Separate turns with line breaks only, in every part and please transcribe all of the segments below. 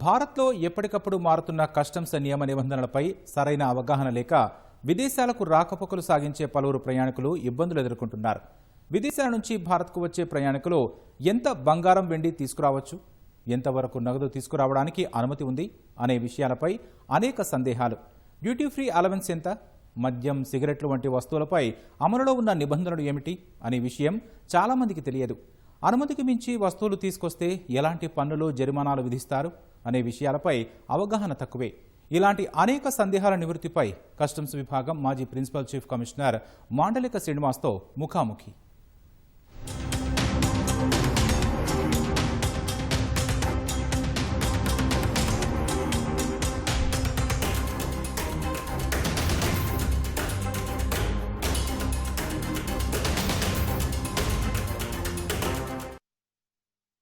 భారత్లో ఎప్పటికప్పుడు మారుతున్న కస్టమ్స్ నియమ నిబంధనలపై సరైన అవగాహన లేక విదేశాలకు రాకపోకలు సాగించే పలువురు ప్రయాణికులు ఇబ్బందులు ఎదుర్కొంటున్నారు. విదేశాల నుంచి భారత్కు వచ్చే ప్రయాణికులు ఎంత బంగారం వెండి తీసుకురావచ్చు, ఎంతవరకు నగదు తీసుకురావడానికి అనుమతి ఉంది అనే విషయాలపై అనేక సందేహాలు. డ్యూటీ ఫ్రీ అలవెన్స్ ఎంత, మద్యం, సిగరెట్లు వంటి వస్తువులపై అమలులో ఉన్న నిబంధనలు ఏమిటి అనే విషయం చాలామందికి తెలియదు. అనుమతికి మించి వస్తువులు తీసుకొస్తే ఎలాంటి పన్నులు, జరిమానాలు విధిస్తారు అనే విషయాలపై అవగాహన తక్కువే. ఇలాంటి అనేక సందేహాల నివృత్తిపై కస్టమ్స్ విభాగం మాజీ ప్రిన్సిపల్ చీఫ్ కమిషనర్ మాండలిక శ్రీనివాస్తో ముఖాముఖి.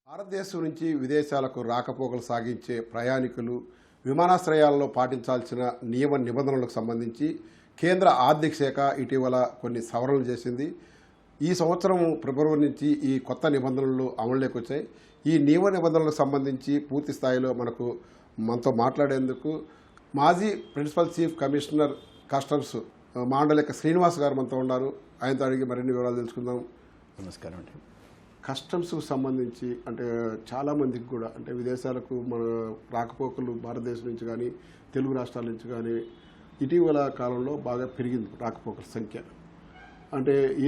భారతదేశం నుంచి విదేశాలకు రాకపోకలు సాగించే ప్రయాణికులు విమానాశ్రయాల్లో పాటించాల్సిన నియమ నిబంధనలకు సంబంధించి కేంద్ర ఆర్థిక శాఖ ఇటీవల కొన్ని సవరణలు చేసింది. ఈ సంవత్సరం ఫిబ్రవరి నుంచి ఈ కొత్త నిబంధనలు అమలులోకి వచ్చాయి. ఈ నియమ నిబంధనలకు సంబంధించి పూర్తి స్థాయిలో మనతో మాట్లాడేందుకు మాజీ ప్రిన్సిపల్ చీఫ్ కమిషనర్ కస్టమ్స్ మాండలిక శ్రీనివాస్ గారు మనతో ఉన్నారు. ఆయనతో అడిగి మరిన్ని వివరాలు తెలుసుకుందాం.
నమస్కారం అండి.
కస్టమ్స్కు సంబంధించి చాలామందికి కూడా విదేశాలకు మన రాకపోకలు భారతదేశం నుంచి కానీ తెలుగు రాష్ట్రాల నుంచి కానీ ఇటీవల కాలంలో బాగా పెరిగింది రాకపోకల సంఖ్య.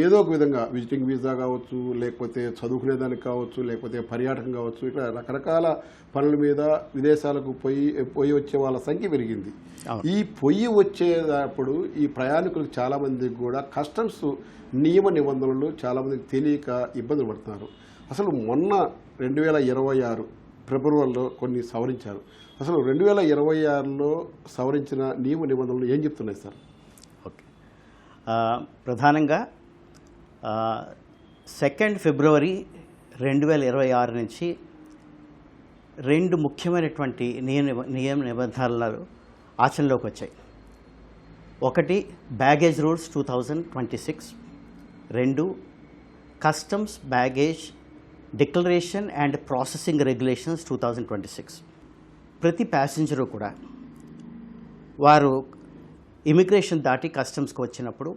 ఏదో ఒక విధంగా విజిటింగ్ వీసా కావచ్చు, లేకపోతే చదువుకునేదానికి కావచ్చు, లేకపోతే పర్యాటకం కావచ్చు, ఇట్లా రకరకాల పనుల మీద విదేశాలకు పోయి వచ్చే వాళ్ళ సంఖ్య పెరిగింది. ఈ వచ్చేటప్పుడు ఈ ప్రయాణికులకు చాలామందికి కూడా కస్టమ్స్ నియమ నిబంధనలు చాలామందికి తెలియక ఇబ్బందులు పడుతున్నారు. అసలు మొన్న 2026 ఫిబ్రవరిలో కొన్ని సవరించారు. అసలు 2026లో సవరించిన నియమ నిబంధనలు ఏం చెప్తున్నాయి సార్?
ఓకే, ప్రధానంగా 2 ఫిబ్రవరి 2026 నుంచి రెండు ముఖ్యమైనటువంటి నియమ నిబంధనలు ఆచరణలోకి వచ్చాయి. ఒకటి బ్యాగేజ్ రూల్స్ 2026, రెండు customs baggage declaration and processing regulations 2026. ప్రతి ప్యాసింజరు కూడా వారు ఇమిగ్రేషన్ దాటి కస్టమ్స్కి వచ్చినప్పుడు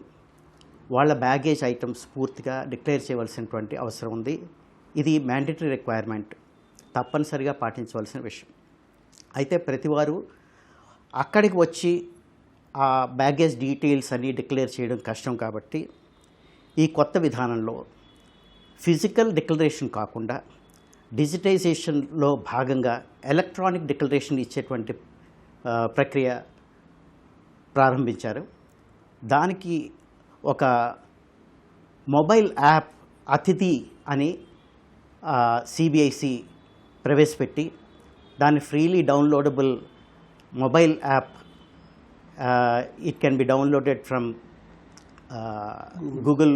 వాళ్ళ బ్యాగేజ్ ఐటమ్స్ పూర్తిగా డిక్లేర్ చేయవలసినటువంటి అవసరం ఉంది. ఇది మ్యాండేటరీ రిక్వైర్మెంట్, తప్పనిసరిగా పాటించవలసిన విషయం. అయితే ప్రతివారు అక్కడికి వచ్చి ఆ బ్యాగేజ్ డీటెయిల్స్ అన్నీ డిక్లేర్ చేయడం కష్టం కాబట్టి ఈ కొత్త విధానంలో ఫిజికల్ డిక్లరేషన్ కాకుండా డిజిటైజేషన్లో భాగంగా ఎలక్ట్రానిక్ డిక్లరేషన్ ఇచ్చేటువంటి ప్రక్రియ ప్రారంభించారు. దానికి ఒక మొబైల్ యాప్ అతిథి అని సిబిఐసి ప్రవేశపెట్టి దాన్ని freely downloadable mobile app, it can be downloaded from Google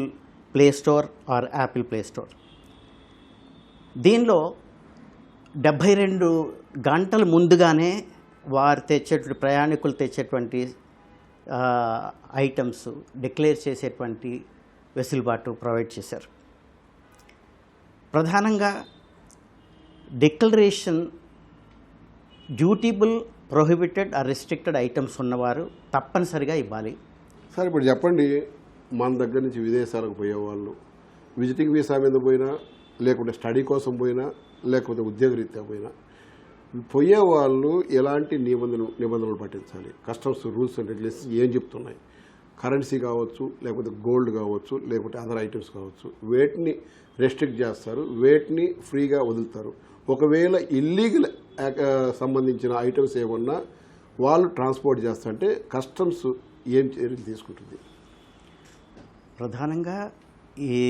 Play Store or Apple Play Store. దీనిలో 72 గంటల ముందుగానే వారు తెచ్చేటువంటి ప్రయాణికులు తెచ్చేటువంటి ఐటమ్స్ డిక్లేర్ చేసేటువంటి వెసులుబాటు ప్రొవైడ్ చేశారు. ప్రధానంగా declaration dutiable, prohibited or restricted items ఉన్నవారు తప్పనిసరిగా ఇవ్వాలి.
సార్, ఇప్పుడు చెప్పండి, మన దగ్గర నుంచి విదేశాలకు పోయేవాళ్ళు విజిటింగ్ వీసా మీద పోయినా, లేకుంటే స్టడీ కోసం పోయినా, లేకపోతే ఉద్యోగరీత్యా పోయినా పోయేవాళ్ళు ఎలాంటి నిబంధనలు పాటించాలి? కస్టమ్స్ రూల్స్ అండ్ రెగ్యులేషన్స్ ఏం చెప్తున్నాయి? కరెన్సీ కావచ్చు, లేకపోతే గోల్డ్ కావచ్చు, లేకపోతే అదర్ ఐటమ్స్ కావచ్చు, వేటిని రెస్ట్రిక్ట్ చేస్తారు, వేటిని ఫ్రీగా వదులుతారు? ఒకవేళ ఇల్లీగల్ సంబంధించిన ఐటమ్స్ ఏమన్నా వాళ్ళు ట్రాన్స్పోర్ట్ చేస్తుంటే కస్టమ్స్ ఏం చర్యలు తీసుకుంటుంది?
ప్రధానంగా ఈ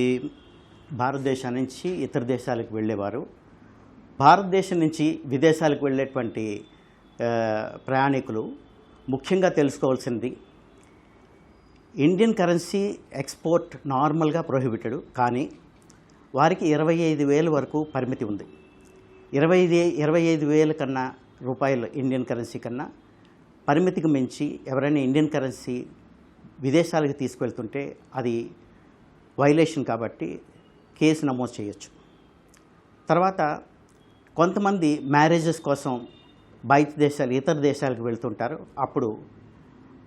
భారతదేశం నుంచి ఇతర దేశాలకు వెళ్ళేవారు, భారతదేశం నుంచి విదేశాలకు వెళ్ళేటువంటి ప్రయాణికులు ముఖ్యంగా తెలుసుకోవాల్సింది, ఇండియన్ కరెన్సీ ఎక్స్పోర్ట్ నార్మల్గా ప్రొహిబిటెడ్, కానీ వారికి 25,000 వరకు పరిమితి ఉంది. 25,000 కన్నా రూపాయలు ఇండియన్ కరెన్సీ కన్నా పరిమితికి మించి ఎవరైనా ఇండియన్ కరెన్సీ విదేశాలకు తీసుకువెళ్తుంటే అది వైలేషన్ కాబట్టి కేసు నమోదు చేయొచ్చు. తర్వాత కొంతమంది మ్యారేజెస్ కోసం ఇతర దేశాలకు వెళ్తుంటారు. అప్పుడు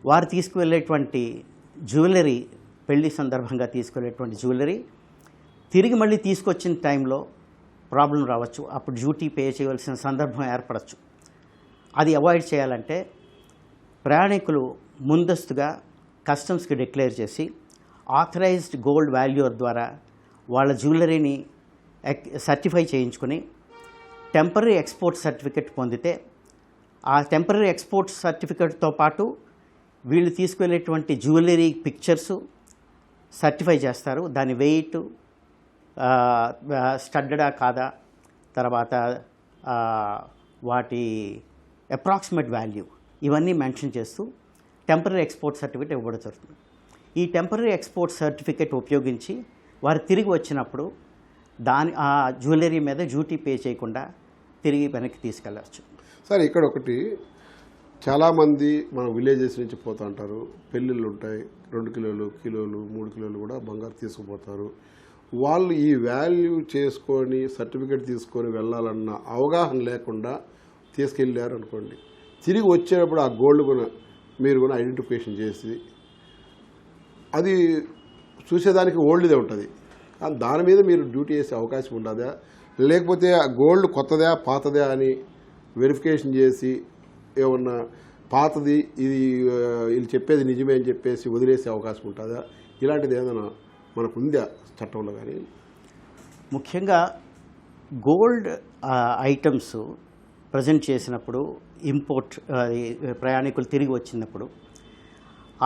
వారు తీసుకువెళ్ళేటువంటి జ్యువెలరీ, పెళ్లి సందర్భంగా తీసుకువెళ్ళేటువంటి జ్యువెలరీ తిరిగి మళ్ళీ తీసుకొచ్చిన టైంలో ప్రాబ్లం రావచ్చు. అప్పుడు డ్యూటీ పే చేయవలసిన సందర్భం ఏర్పడచ్చు. అది అవాయిడ్ చేయాలంటే ప్రయాణికులు ముందస్తుగా కస్టమ్స్కి డిక్లేర్ చేసి ఆథరైజ్డ్ గోల్డ్ వాల్యూర్ ద్వారా వాళ్ళ జ్యువెలరీని సర్టిఫై చేయించుకొని టెంపరరీ ఎక్స్పోర్ట్ సర్టిఫికెట్ పొందితే ఆ టెంపరరీ ఎక్స్పోర్ట్ సర్టిఫికెట్తో పాటు వీళ్ళు తీసుకువెళ్ళేటువంటి జ్యువెలరీ పిక్చర్సు సర్టిఫై చేస్తారు. దాని వెయిట్, స్టడ్డా కాదా, తర్వాత వాటి అప్రాక్సిమేట్ వాల్యూ ఇవన్నీ మెన్షన్ చేస్తూ టెంపరరీ ఎక్స్పోర్ట్ సర్టిఫికేట్ ఇవ్వడం జరుగుతుంది. ఈ టెంపరరీ ఎక్స్పోర్ట్ సర్టిఫికేట్ ఉపయోగించి వారు తిరిగి వచ్చినప్పుడు ఆ జ్యువెలరీ మీద డ్యూటీ పే చేయకుండా తిరిగి వెనక్కి తీసుకెళ్ళచ్చు.
సార్, ఇక్కడ ఒకటి, చాలామంది మన విలేజెస్ నుంచి పోతూ ఉంటారు. పెళ్ళిళ్ళు ఉంటాయి, 2 కిలోలు, 3 కిలోలు కూడా బంగారు తీసుకుపోతారు. వాళ్ళు ఈ వాల్యూ చేసుకొని సర్టిఫికేట్ తీసుకొని వెళ్ళాలన్న అవగాహన లేకుండా తీసుకెళ్ళారు అనుకోండి, తిరిగి వచ్చేటప్పుడు ఆ గోల్డ్ కూడా మీరు కూడా ఐడెంటిఫికేషన్ చేసి అది చూసేదానికి ఓల్డ్దే ఉంటుంది, దాని మీద మీరు డ్యూటీ చేసే అవకాశం ఉండదా? లేకపోతే ఆ గోల్డ్ కొత్తదా పాతదా అని వెరిఫికేషన్ చేసి ఏమన్నా పాతది ఇది వీళ్ళు చెప్పేది నిజమే అని చెప్పేసి వదిలేసే అవకాశం ఉంటుందా? ఇలాంటిది ఏదైనా మనకు ఉందా చట్టంలో? కానీ
ముఖ్యంగా గోల్డ్ ఐటమ్స్ ప్రజెంట్ చేసినప్పుడు, ఇంపోర్ట్ ప్రయాణికులు తిరిగి వచ్చినప్పుడు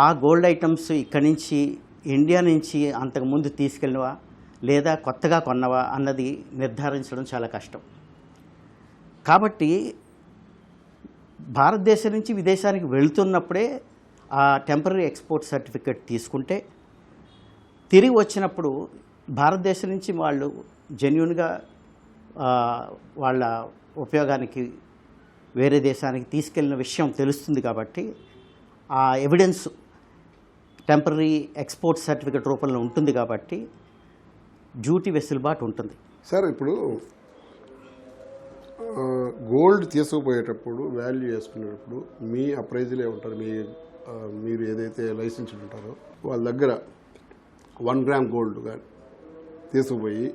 ఆ గోల్డ్ ఐటమ్స్ ఇక్కడి నుంచి ఇండియా నుంచి అంతకుముందు తీసుకెళ్ళినవా లేదా కొత్తగా కొన్నవా అన్నది నిర్ధారించడం చాలా కష్టం. కాబట్టి భారతదేశం నుంచి విదేశానికి వెళుతున్నప్పుడే ఆ టెంపరరీ ఎక్స్పోర్ట్ సర్టిఫికేట్ తీసుకుంటే తిరిగి వచ్చినప్పుడు భారతదేశం నుంచి వాళ్ళు జెన్యూన్గా వాళ్ళ ఉపయోగానికి వేరే దేశానికి తీసుకెళ్ళిన విషయం తెలుస్తుంది. కాబట్టి ఆ ఎవిడెన్స్ టెంపరరీ ఎక్స్పోర్ట్ సర్టిఫికేట్ రూపంలో ఉంటుంది కాబట్టి డ్యూటీ వెసులుబాటు ఉంటుంది.
సార్, ఇప్పుడు గోల్డ్ తీసుకుపోయేటప్పుడు వాల్యూ చేసుకునేటప్పుడు మీ అప్రైజలే ఉంటారు, మీరు ఏదైతే లైసెన్స్డ్ ఉంటారో వాళ్ళ దగ్గర 1 గ్రామ్ గోల్డ్ కానీ తీసుకుపోయి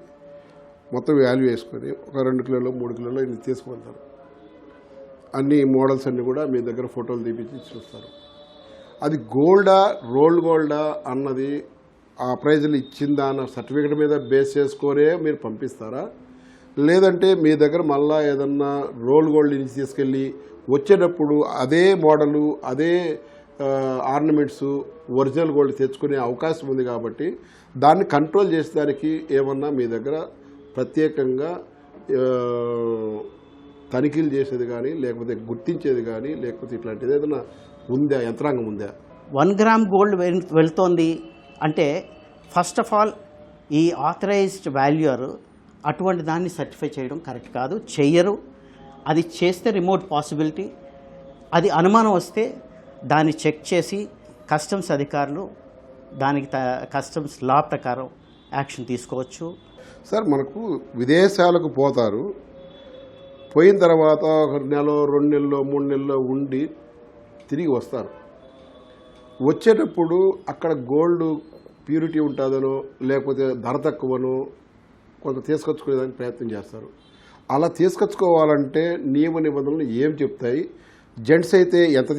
మొత్తం వాల్యూ వేసుకొని ఒక 2 కిలోలు 3 కిలోలు ఇన్ని తీసుకువెళ్తారు. అన్ని మోడల్స్ అన్నీ కూడా మీ దగ్గర ఫోటోలు తీపించి చూస్తారు. అది గోల్డా రోల్డ్ గోల్డా అన్నది ఆ ప్రైజులు ఇచ్చిందా అన్న సర్టిఫికేట్ మీద బేస్ చేసుకొనే మీరు పంపిస్తారా? లేదంటే మీ దగ్గర మళ్ళా ఏదన్నా రోల్ గోల్డ్ నుంచి తీసుకెళ్ళి వచ్చేటప్పుడు అదే మోడలు, అదే ఆర్నమెంట్స్, ఒరిజినల్ గోల్డ్ తెచ్చుకునే అవకాశం ఉంది కాబట్టి దాన్ని కంట్రోల్ చేసేదానికి ఏమన్నా మీ దగ్గర ప్రత్యేకంగా తనిఖీలు చేసేది కానీ, లేకపోతే గుర్తించేది కానీ, లేకపోతే ఇట్లాంటిది ఏదైనా ఉందా, యంత్రాంగం ఉందా?
1 గ్రామ్ గోల్డ్ వెళ్తోంది అంటే ఫస్ట్ ఆఫ్ ఆల్ ఈ ఆథరైజ్డ్ వాల్యూర్ అటువంటి దాన్ని సర్టిఫై చేయడం కరెక్ట్ కాదు, చెయ్యరు. అది చేస్తే రిమోట్ పాసిబిలిటీ. అది అనుమానం వస్తే దాన్ని చెక్ చేసి కస్టమ్స్ అధికారులు దానికి కస్టమ్స్ లా ప్రకారం యాక్షన్ తీసుకోవచ్చు.
సార్, మనకు విదేశాలకు పోతారు, పోయిన తర్వాత 1 నెల 2 నెలలో 3 నెలలో ఉండి తిరిగి వస్తారు. వచ్చేటప్పుడు అక్కడ గోల్డ్ ప్యూరిటీ ఉంటుందనో లేకపోతే ధర తక్కువనో కొంత తీసుకొచ్చుకునేదానికి ప్రయత్నం చేస్తారు. అలా తీసుకొచ్చుకోవాలంటే నియమ నిబంధనలు ఏం చెప్తాయి? జెంట్స్ అయితే ఎంత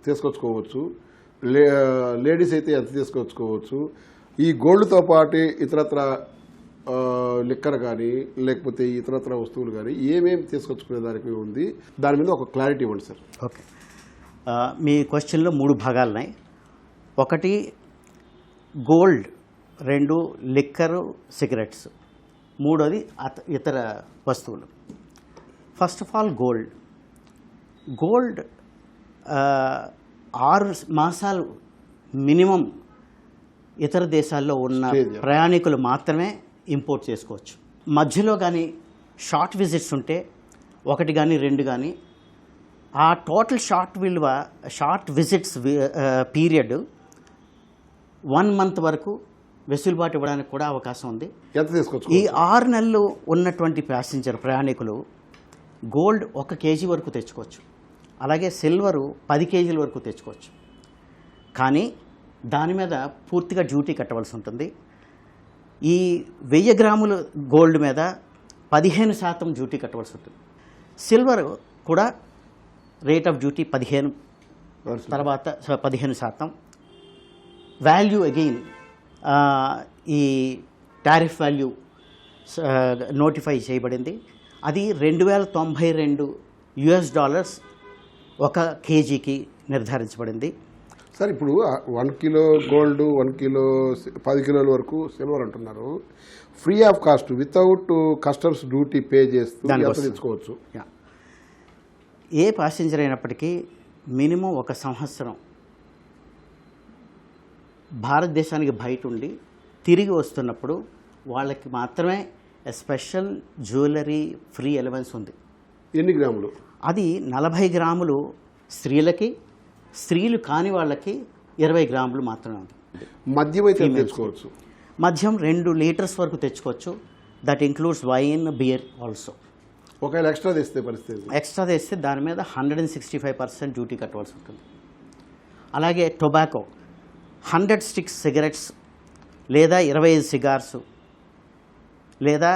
తీసుకొచ్చుకోవచ్చు, లేడీస్ అయితే ఎంత తీసుకొచ్చుకోవచ్చు? ఈ గోల్డ్తో పాటు ఇతరత్ర లిక్కర్ కానీ లేకపోతే ఇతరత్ర వస్తువులు కానీ ఏమేమి తీసుకొచ్చుకునే దానికి ఉంది? దాని మీద ఒక క్లారిటీ ఇవ్వండి సార్.
ఓకే, మీ క్వశ్చన్లో 3 భాగాలు ఉన్నాయి. ఒకటి గోల్డ్, 2 లిక్కరు, సిగరెట్స్, 3వది ఇతర వస్తువులు. ఫస్ట్ ఆఫ్ ఆల్ గోల్డ్ 6 మాసాలు మినిమం ఇతర దేశాల్లో ఉన్న ప్రయాణికులు మాత్రమే ఇంపోర్ట్ చేసుకోవచ్చు. మధ్యలో కానీ షార్ట్ విజిట్స్ ఉంటే 1 కానీ 2 కానీ ఆ total short visits period 1 month వరకు వెసులుబాటు ఇవ్వడానికి కూడా అవకాశం ఉంది.
ఎంత తీసుకోవచ్చు?
ఈ 6 నెలలు ఉన్నటువంటి ప్రయాణికులు గోల్డ్ 1 కేజీ వరకు తెచ్చుకోవచ్చు, అలాగే సిల్వరు 10 కేజీల వరకు తెచ్చుకోవచ్చు. కానీ దాని మీద పూర్తిగా డ్యూటీ కట్టవలసి ఉంటుంది. ఈ 1000 గ్రాముల గోల్డ్ మీద 15% డ్యూటీ కట్టవలసి ఉంటుంది. సిల్వర్ కూడా రేట్ ఆఫ్ డ్యూటీ 15, తర్వాత 15%. వాల్యూ అగైన్ ఈ టారిఫ్ వాల్యూ నోటిఫై చేయబడింది. అది $2092 1 కేజీకి నిర్ధారించబడింది.
సార్ ఇప్పుడు 1 కిలో గోల్డ్, 1 కిలో 10 కిలోల వరకు సిల్వర్ అంటున్నారు. Free of cost without customs duty pay చేస్తూ తెచ్చుకోవచ్చు.
ఏ ప్యాసింజర్ అయినప్పటికీ మినిమం 1 సంవత్సరం భారతదేశానికి బయట ఉండి తిరిగి వస్తున్నప్పుడు వాళ్ళకి మాత్రమే స్పెషల్ జ్యువెలరీ ఫ్రీ ఎలవెన్స్ ఉంది.
ఎన్ని గ్రాములు?
అది 40 గ్రాములు స్త్రీలకి, స్త్రీలు కాని వాళ్ళకి 20 గ్రాములు మాత్రమే ఉంది.
మద్యం అయితే తెచ్చుకోవచ్చు.
మద్యం 2 లీటర్స్ వరకు తెచ్చుకోవచ్చు. That includes wine, beer also.
ఒకవేళ ఎక్స్ట్రా తెస్తే పరిస్థితి,
ఎక్స్ట్రా తెస్తే దాని మీద 165% డ్యూటీ కట్టవలసి ఉంటుంది. అలాగే టొబాకో 100 స్టిక్స్ సిగరెట్స్ లేదా 25 సిగార్సు లేదా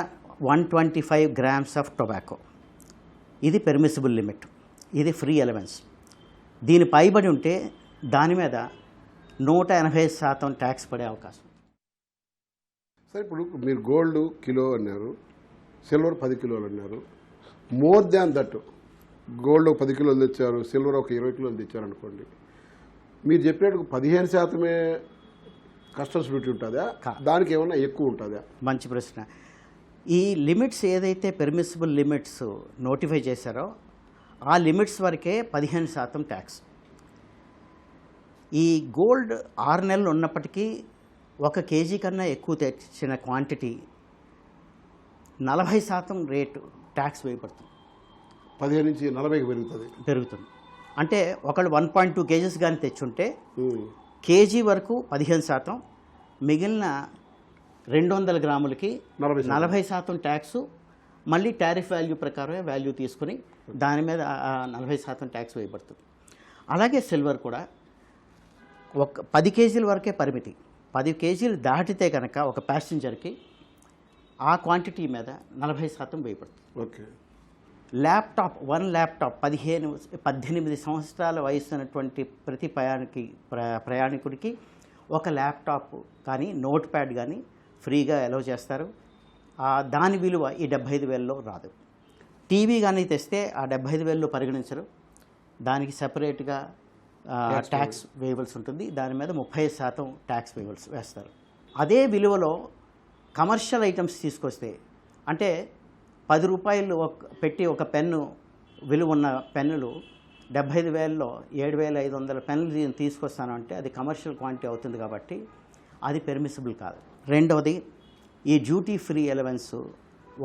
125 గ్రామ్స్ ఆఫ్ టొబాకో, ఇది పెర్మిసిబుల్ లిమిట్. ఇది ఫ్రీ ఎలవెన్స్. దీని పైబడి ఉంటే దాని మీద 180% ట్యాక్స్ పడే అవకాశం.
సార్ ఇప్పుడు మీరు గోల్డ్ కిలో అన్నారు, సిల్వర్ 10 కిలోలు అన్నారు. మోర్ దాన్ దట్ గోల్డ్ 10 కిలోలు తెచ్చారు, సిల్వర్ 20 కిలోలు తెచ్చారు అనుకోండి, మీరు చెప్పినట్టు 15% కస్టమ్స్ డ్యూటీ ఉంటుందా? దానికి ఏమన్నా ఎక్కువ ఉంటుందా?
మంచి ప్రశ్న. ఈ లిమిట్స్ ఏదైతే పెర్మిసిబుల్ లిమిట్స్ నోటిఫై చేశారో ఆ లిమిట్స్ వరకే 15% ట్యాక్స్. ఈ గోల్డ్ 6 నెలలు ఉన్నప్పటికీ 1 కేజీ కన్నా ఎక్కువ తెచ్చిన క్వాంటిటీ 40% రేటు ట్యాక్స్ వేయబడుతుంది.
15 నుంచి 40కి పెరుగుతుంది.
అంటే ఒకళ్ళు 1.2 కేజీస్ కానీ తెచ్చుంటే కేజీ వరకు 15%, మిగిలిన 200 గ్రాములకి 40% ట్యాక్స్, మళ్ళీ టారిఫ్ వాల్యూ ప్రకారమే వాల్యూ తీసుకుని దాని మీద 40% ట్యాక్స్ వేయబడుతుంది. అలాగే సిల్వర్ కూడా 10 కేజీల వరకే పరిమితి. 10 కేజీలు దాటితే కనుక ఒక ప్యాసింజర్కి ఆ క్వాంటిటీ మీద 40% వేయబడుతుంది.
ఓకే.
ల్యాప్టాప్ 1 ల్యాప్టాప్ 18 సంవత్సరాల వయసు ఉన్నటువంటి ప్రతి ప్రయాణికుడికి 1 ల్యాప్టాప్ కానీ నోట్ ప్యాడ్ కానీ ఫ్రీగా అలౌ చేస్తారు. దాని విలువ ఈ 75,000లో రాదు. టీవీ కానీ తెస్తే ఆ 75,000లో పరిగణించరు. దానికి సపరేట్గా ట్యాక్స్ వేయవలసి ఉంటుంది. దాని మీద 30% ట్యాక్స్ వేస్తారు. అదే విలువలో కమర్షియల్ ఐటమ్స్ తీసుకొస్తే, అంటే 10 రూపాయలు పెట్టి ఒక పెన్ను విలువ ఉన్న పెన్నులు 75,000లో 7,500 పెన్నులు తీసుకొస్తాను అంటే అది కమర్షియల్ క్వాంటిటీ అవుతుంది కాబట్టి అది పెర్మిసిబుల్ కాదు. రెండవది, ఈ డ్యూటీ ఫ్రీ ఎలవెన్స్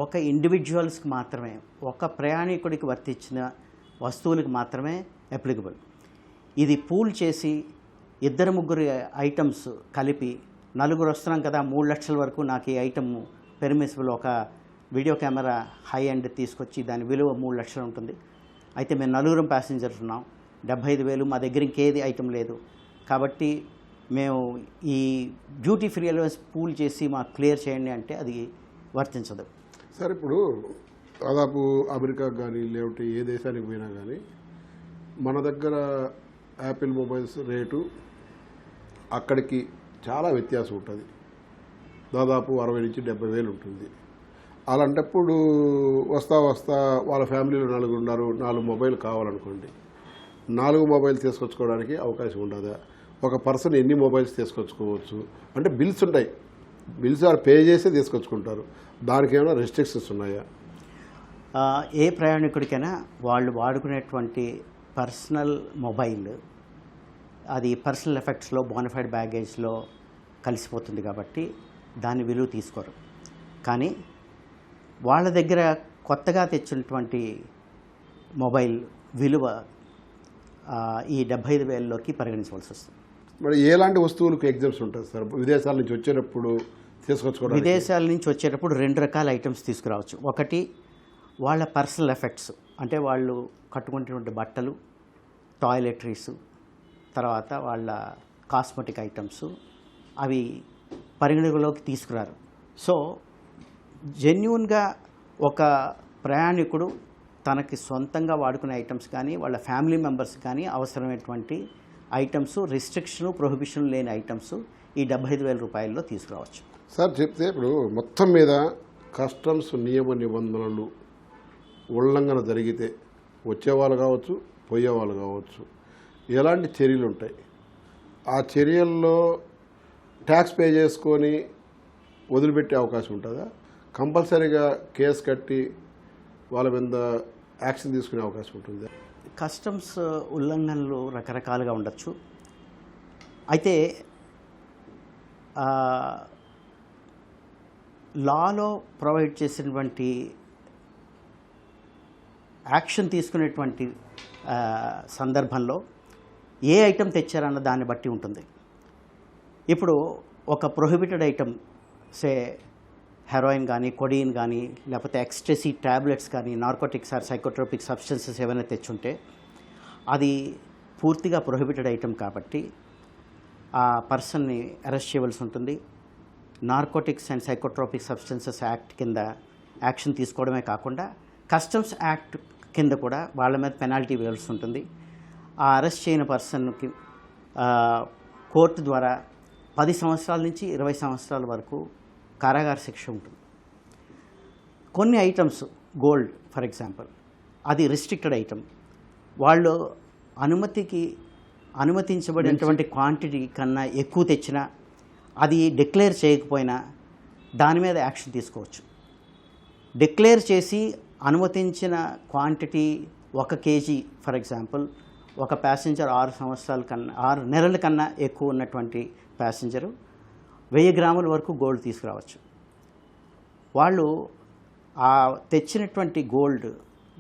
ఒక ఇండివిజువల్స్కి మాత్రమే, ఒక ప్రయాణికుడికి వర్తించిన వస్తువులకు మాత్రమే అప్లికబుల్. ఇది పూల్ చేసి 2-3 ఐటమ్స్ కలిపి, నలుగురు వస్తున్నాం కదా 3 లక్షల వరకు నాకు ఈ ఐటమ్ పెర్మిసిబుల్, ఒక వీడియో కెమెరా హై ఎండ్ తీసుకొచ్చి దాని విలువ 3 లక్షలు ఉంటుంది. అయితే మేము 4 ప్యాసింజర్స్ ఉన్నాం, 75,000, మా దగ్గర ఇంకేది ఐటమ్ లేదు కాబట్టి మేము ఈ డ్యూటీ ఫ్రీ అలవెన్స్ పూల్ చేసి మాకు క్లియర్ చేయండి అంటే అది వర్తించదు.
సార్ ఇప్పుడు దాదాపు అమెరికాకు కానీ లేకపోతే ఏ దేశానికి పోయినా కానీ మన దగ్గర యాపిల్ మొబైల్స్ రేటు అక్కడికి చాలా వ్యత్యాసం ఉంటుంది. దాదాపు 60,000 నుంచి 70,000 ఉంటుంది. అలాంటప్పుడు వస్తా వాళ్ళ ఫ్యామిలీలో 4 ఉన్నారు, 4 మొబైల్ కావాలనుకోండి, 4 మొబైల్ తీసుకొచ్చుకోవడానికి అవకాశం ఉండదా? ఒక పర్సన్ ఎన్ని మొబైల్స్ తీసుకొచ్చుకోవచ్చు అంటే బిల్స్ ఉంటాయి, బిల్స్ వాళ్ళు పే చేసే తీసుకొచ్చుకుంటారు. దానికి ఏమైనా రెస్ట్రిక్షన్స్ ఉన్నాయా?
ఏ ప్రయాణికుడికైనా వాళ్ళు వాడుకునేటువంటి పర్సనల్ మొబైల్ అది పర్సనల్ ఎఫెక్ట్స్లో బోనఫైడ్ బ్యాగేజ్లో కలిసిపోతుంది కాబట్టి దాని విలువ తీసుకోరు. కానీ వాళ్ళ దగ్గర కొత్తగా తెచ్చినటువంటి మొబైల్ విలువ ఈ 75,000లోకి పరిగణించవలసి వస్తుంది.
మరి ఎలాంటి వస్తువులకు ఎగ్జామ్స్ ఉంటుంది సార్? విదేశాల నుంచి వచ్చేటప్పుడు తీసుకొచ్చుకోవడం.
విదేశాల నుంచి వచ్చేటప్పుడు 2 రకాల ఐటమ్స్ తీసుకురావచ్చు. ఒకటి వాళ్ళ పర్సనల్ ఎఫెక్ట్స్, అంటే వాళ్ళు కట్టుకునేటువంటి బట్టలు, టాయిలెటరీస్, తర్వాత వాళ్ళ కాస్మెటిక్ ఐటమ్స్ అవి పరిగణలోకి తీసుకురారు. సో జెన్యూన్గా ఒక ప్రయాణికుడు తనకి సొంతంగా వాడుకునే ఐటమ్స్ కానీ వాళ్ళ ఫ్యామిలీ మెంబర్స్ కానీ అవసరమైనటువంటి ఐటమ్స్, రిస్ట్రిక్షన్ ప్రొహిబిషన్ లేని ఐటమ్స్ ఈ 75,000 రూపాయల్లో తీసుకురావచ్చు.
సార్ చెప్తే ఇప్పుడు మొత్తం మీద కస్టమ్స్ నియమ నిబంధనలు ఉల్లంఘన జరిగితే వచ్చేవాళ్ళు కావచ్చు, పోయేవాళ్ళు కావచ్చు, ఎలాంటి చర్యలు ఉంటాయి? ఆ చర్యల్లో ట్యాక్స్ పే చేసుకొని వదిలిపెట్టే అవకాశం ఉంటుందా? కంపల్సరీగా కేసు కట్టి వాళ్ళ మీద యాక్షన్ తీసుకునే అవకాశం ఉంటుందా?
కస్టమ్స్ ఉల్లంఘనలు రకరకాలుగా ఉండొచ్చు. అయితే లాలో ప్రొవైడ్ చేసినటువంటి యాక్షన్ తీసుకునేటువంటి సందర్భంలో ఏ ఐటెం తెచ్చారన్న దాన్ని బట్టి ఉంటుంది. ఇప్పుడు ఒక ప్రొహిబిటెడ్ ఐటమ్, సే హెరాయిన్ కానీ, కొడీన్ కానీ, లేకపోతే ఎక్స్టసీ ట్యాబ్లెట్స్ కానీ, నార్కోటిక్స్ ఆర్ సైకోట్రోపిక్ సబ్స్టెన్సెస్ ఏమైనా తెచ్చుంటే అది పూర్తిగా ప్రొహిబిటెడ్ ఐటమ్ కాబట్టి ఆ పర్సన్ని అరెస్ట్ చేయవలసి ఉంటుంది. Narcotics and psychotropic substances act కింద యాక్షన్ తీసుకోవడమే కాకుండా కస్టమ్స్ యాక్ట్ కింద కూడా వాళ్ళ మీద పెనాల్టీ వేయాల్సి ఉంటుంది. ఆ అరెస్ట్ చేయని పర్సన్కి కోర్టు ద్వారా 10 సంవత్సరాల నుంచి 20 సంవత్సరాల వరకు కారాగార శిక్ష ఉంటుంది. కొన్ని ఐటమ్స్, గోల్డ్ ఫర్ ఎగ్జాంపుల్, అది రిస్ట్రిక్టెడ్ ఐటమ్, వాళ్ళు అనుమతించబడినటువంటి క్వాంటిటీ కన్నా ఎక్కువ తెచ్చినా, అది డిక్లేర్ చేయకపోయినా దాని మీద యాక్షన్ తీసుకోవచ్చు. డిక్లేర్ చేసి అనుమతించిన క్వాంటిటీ 1 కేజీ ఫర్ ఎగ్జాంపుల్, ఒక ప్యాసింజర్ 6 నెలల కన్నా ఎక్కువ ఉన్నటువంటి ప్యాసింజరు 1000 గ్రాముల వరకు గోల్డ్ తీసుకురావచ్చు. వాళ్ళు ఆ తెచ్చినటువంటి గోల్డ్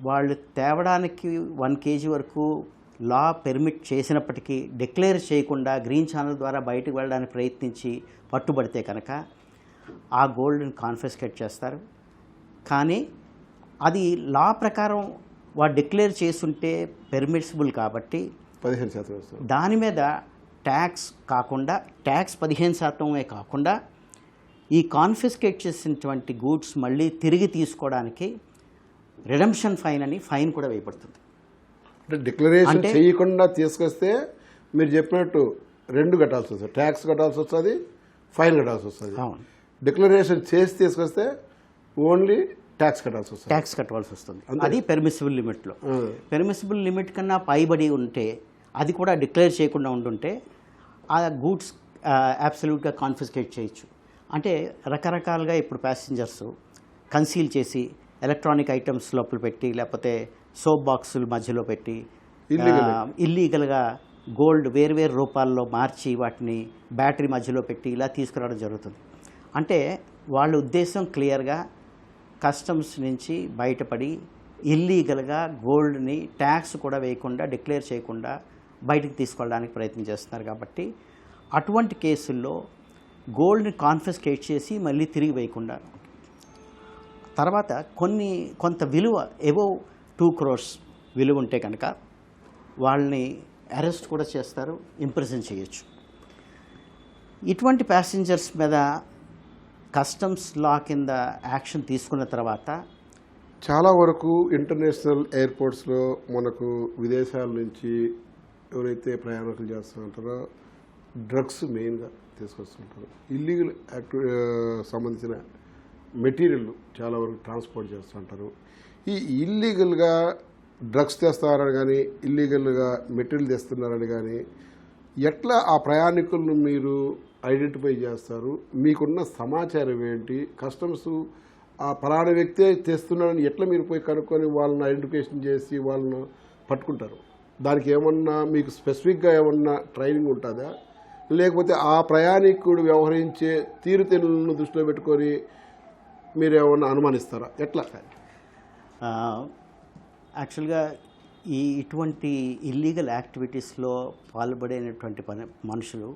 వాళ్ళు తేవడానికి 1 కేజీ వరకు లా పెర్మిట్ చేసినప్పటికీ డిక్లేర్ చేయకుండా గ్రీన్ ఛానల్ ద్వారా బయటకు వెళ్ళడానికి ప్రయత్నించి పట్టుబడితే కనుక ఆ గోల్డ్ని కాన్ఫిస్కేట్ చేస్తారు. కానీ అది లా ప్రకారం వాడు డిక్లేర్ చేసుంటే పెర్మిసిబుల్ కాబట్టి
15%
దాని మీద ట్యాక్స్ కాకుండా, ట్యాక్స్ 15% కాకుండా ఈ కాన్ఫిస్కేట్ చేసినటువంటి గూడ్స్ మళ్ళీ తిరిగి తీసుకోవడానికి రిడెంప్షన్ ఫైన్ అని ఫైన్ కూడా వేయబడుతుంది.
అంటే డిక్లరేషన్ చేయకుండా తీసుకొస్తే మీరు చెప్పినట్టు 2 కట్టాల్సి వస్తుంది, ట్యాక్స్ కట్టాల్సి వస్తుంది, ఫైన్ కట్టాల్సి వస్తుంది.
అవును.
డిక్లరేషన్ చేసి తీసుకొస్తే ఓన్లీ ట్యాక్స్ కట్టాల్సి వస్తుంది,
ట్యాక్స్ కట్టవలసి వస్తుంది. అది పెర్మిసిబుల్ లిమిట్లో. పెర్మిసిబుల్ లిమిట్ కన్నా పైబడి ఉంటే, అది కూడా డిక్లేర్ చేయకుండా ఉంటుంటే ఆ గూడ్స్ అబ్సల్యూట్గా కాన్ఫిస్కేట్ చేయొచ్చు. అంటే రకరకాలుగా ఇప్పుడు ప్యాసింజర్స్ కన్సీల్ చేసి ఎలక్ట్రానిక్ ఐటమ్స్ లోపల పెట్టి, లేకపోతే సోప్ బాక్సుల మధ్యలో పెట్టి ఇల్లీగల్గా గోల్డ్ వేరు రూపాల్లో మార్చి వాటిని బ్యాటరీ మధ్యలో పెట్టి ఇలా తీసుకురావడం జరుగుతుంది. అంటే వాళ్ళ ఉద్దేశం క్లియర్గా కస్టమ్స్ నుంచి బయటపడి ఇల్లీగల్గా గోల్డ్ని ట్యాక్స్ కూడా వేయకుండా, డిక్లేర్ చేయకుండా బయటకు తీసుకెళ్ళడానికి ప్రయత్నం చేస్తున్నారు. కాబట్టి అటువంటి కేసుల్లో గోల్డ్ని కాన్ఫిస్కేట్ చేసి మళ్ళీ తిరిగి వేయకుండా, తర్వాత కొంత విలువ అబోవ్ 2 crores విలువ ఉంటే కనుక వాళ్ళని అరెస్ట్ కూడా చేస్తారు, ఇంప్రిజన్ చేయొచ్చు. ఇటువంటి ప్యాసింజర్స్ మీద కస్టమ్స్ లా కింద యాక్షన్ తీసుకున్న తర్వాత
చాలా వరకు ఇంటర్నేషనల్ ఎయిర్పోర్ట్స్లో మనకు విదేశాల నుంచి ఎవరైతే ప్రయాణికులు చేస్తూ ఉంటారో డ్రగ్స్ మెయిన్గా తీసుకొస్తుంటారు. ఇల్లీగల్ సంబంధించిన మెటీరియల్ చాలా వరకు ట్రాన్స్పోర్ట్ చేస్తుంటారు. ఈ ఇల్లీగల్గా డ్రగ్స్ తెస్తారని కానీ, ఇల్లీగల్గా మెటీరియల్ తెస్తున్నారని కానీ ఎట్లా ఆ ప్రయాణికులను మీరు ఐడెంటిఫై చేస్తారు? మీకున్న సమాచారం ఏంటి? కస్టమ్స్ ఆ పలానా వ్యక్తే తెస్తున్నారని ఎట్లా మీరు పోయి కనుక్కొని వాళ్ళని ఐడెంటిఫికేషన్ చేసి వాళ్ళను పట్టుకుంటారు? దానికి ఏమన్నా మీకు స్పెసిఫిక్గా ఏమన్నా ట్రైనింగ్ ఉంటుందా? లేకపోతే ఆ ప్రయాణికుడు వ్యవహరించే తీరుతెన్నులను దృష్టిలో పెట్టుకొని మీరు ఏమన్నా అనుమానిస్తారా? ఎట్లా?
యాక్చువల్గా ఇటువంటి ఇల్లీగల్ యాక్టివిటీస్లో పాల్పడేటువంటి మనుషులు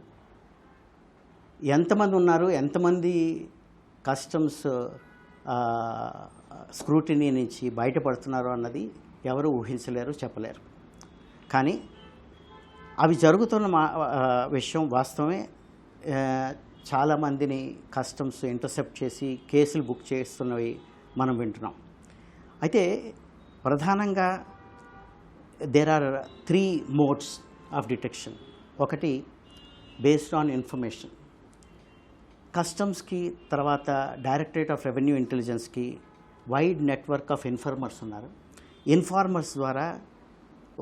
ఎంతమంది ఉన్నారు, ఎంతమంది కస్టమ్స్ స్క్రూటినీ నుంచి బయటపడుతున్నారు అన్నది ఎవరు ఊహించలేరు, చెప్పలేరు. కానీ అవి జరుగుతున్న విషయం వాస్తవమే. చాలామందిని కస్టమ్స్ ఇంటర్సెప్ట్ చేసి కేసులు బుక్ చేస్తున్నవి మనం వింటున్నాం. అయితే ప్రధానంగా there are 3 modes of detection. ఒకటి బేస్డ్ ఆన్ ఇన్ఫర్మేషన్. కస్టమ్స్కి తర్వాత డైరెక్టరేట్ ఆఫ్ రెవెన్యూ ఇంటెలిజెన్స్కి వైడ్ నెట్వర్క్ ఆఫ్ ఇన్ఫార్మర్స్ ఉన్నారు. ఇన్ఫార్మర్స్ ద్వారా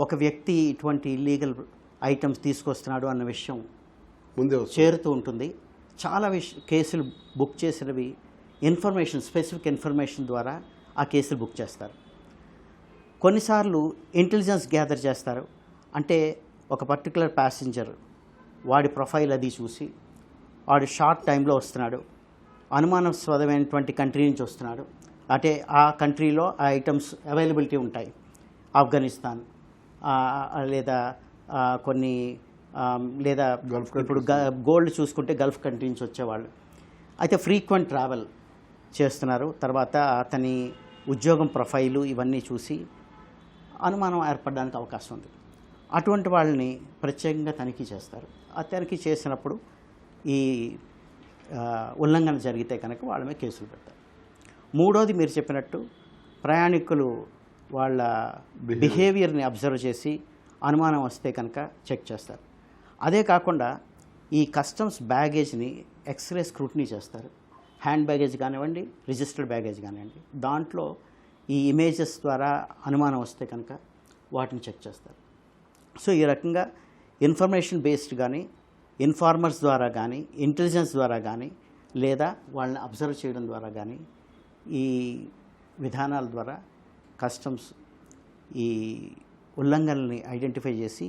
ఒక వ్యక్తి ఇటువంటి ఇల్లీగల్ ఐటమ్స్ తీసుకొస్తున్నాడు అన్న విషయం
ముందే
చేరుతూ ఉంటుంది. చాలా కేసులు బుక్ చేసినవి ఇన్ఫర్మేషన్, స్పెసిఫిక్ ఇన్ఫర్మేషన్ ద్వారా ఆ కేసులు బుక్ చేస్తారు. కొన్నిసార్లు ఇంటెలిజెన్స్ గ్యాదర్ చేస్తారు. అంటే ఒక పర్టికులర్ ప్యాసింజర్ వాడి ప్రొఫైల్ అది చూసి వాడు షార్ట్ టైంలో వస్తున్నాడు, అనుమానాస్పదమైనటువంటి కంట్రీ నుంచి వస్తున్నాడు, అంటే ఆ కంట్రీలో ఆ ఐటమ్స్ అవైలబిలిటీ ఉంటాయి. ఆఫ్ఘనిస్తాన్ లేదా కొన్ని లేదా ఇప్పుడు గోల్డ్ చూసుకుంటే గల్ఫ్ కంట్రీ నుంచి వచ్చేవాళ్ళు. అయితే ఫ్రీక్వెంట్ ట్రావెల్ చేస్తున్నారు. తర్వాత అతని ఉద్యోగం ప్రొఫైలు ఇవన్నీ చూసి అనుమానం ఏర్పడడానికి అవకాశం ఉంది. అటువంటి వాళ్ళని ప్రత్యేకంగా తనిఖీ చేస్తారు. ఆ తనిఖీ చేసినప్పుడు ఈ ఉల్లంఘన జరిగితే కనుక వాళ్ళ మీద కేసులు పెడతారు. మూడోది మీరు చెప్పినట్టు ప్రయాణికులు వాళ్ళ బిహేవియర్ని అబ్జర్వ్ చేసి అనుమానం వస్తే కనుక చెక్ చేస్తారు. అదే కాకుండా ఈ కస్టమ్స్ బ్యాగేజ్ని ఎక్స్రే స్క్రూటినీ చేస్తారు. హ్యాండ్ బ్యాగేజ్ కానివ్వండి, రిజిస్టర్డ్ బ్యాగేజ్ కానివ్వండి, దాంట్లో ఈ ఇమేజెస్ ద్వారా అనుమానం వస్తే కనుక వాటిని చెక్ చేస్తారు. సో ఈ రకంగా ఇన్ఫర్మేషన్ బేస్డ్ కానీ, ఇన్ఫార్మర్స్ ద్వారా కానీ, ఇంటెలిజెన్స్ ద్వారా కానీ, లేదా వాళ్ళని అబ్జర్వ్ చేయడం ద్వారా కానీ, ఈ విధానాల ద్వారా కస్టమ్స్ ఈ ఉల్లంఘనల్ని ఐడెంటిఫై చేసి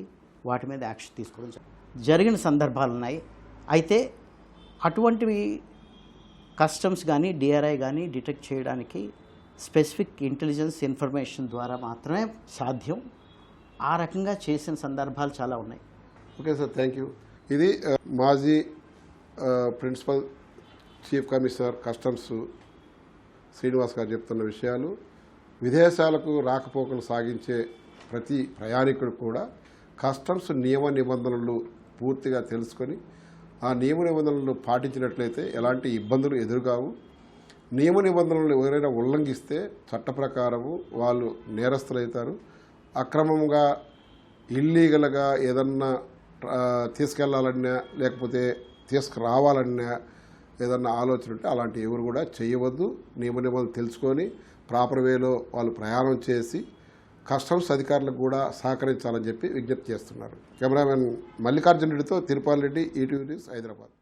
వాటి మీద యాక్షన్ తీసుకోవడం జరిగిన సందర్భాలు ఉన్నాయి. అయితే అటువంటివి కస్టమ్స్ కానీ, డిఆర్ఐ కానీ డిటెక్ట్ చేయడానికి స్పెసిఫిక్ ఇంటెలిజెన్స్ ఇన్ఫర్మేషన్ ద్వారా మాత్రమే సాధ్యం. ఆ రకంగా చేసిన సందర్భాలు చాలా ఉన్నాయి.
Okay sir, thank you. ఇది మాజీ principal chief commissioner customs Srinivas గారు చెప్తున్న విషయాలు. విదేశాలకు రాకపోకలు సాగించే ప్రతి ప్రయాణికుడు కూడా కస్టమ్స్ నియమ నిబంధనలు పూర్తిగా తెలుసుకొని ఆ నియమ నిబంధనలు పాటించినట్లయితే ఎలాంటి ఇబ్బందులు ఎదురుకావు. నియమ నిబంధనలు ఎవరైనా ఉల్లంఘిస్తే చట్ట ప్రకారము వాళ్ళు నేరస్తులవుతారు. అక్రమంగా ఇల్లీగల్గా ఏదన్నా తీసుకెళ్లాలన్నా లేకపోతే తీసుకురావాలన్నా ఏదన్నా ఆలోచన ఉంటే అలాంటి ఎవరు కూడా చేయవద్దు. నియమ నిబంధనలు తెలుసుకొని ప్రాపర్ వేలో వాళ్ళు ప్రయాణం చేసి కస్టమ్స్ అధికారులకు కూడా సహకరించాలని చెప్పి విజ్ఞప్తి చేస్తున్నారు. కెమెరామెన్ మల్లికార్జున రెడ్డితో తిరుపాల్ రెడ్డి, ఈటీవీ న్యూస్, హైదరాబాద్.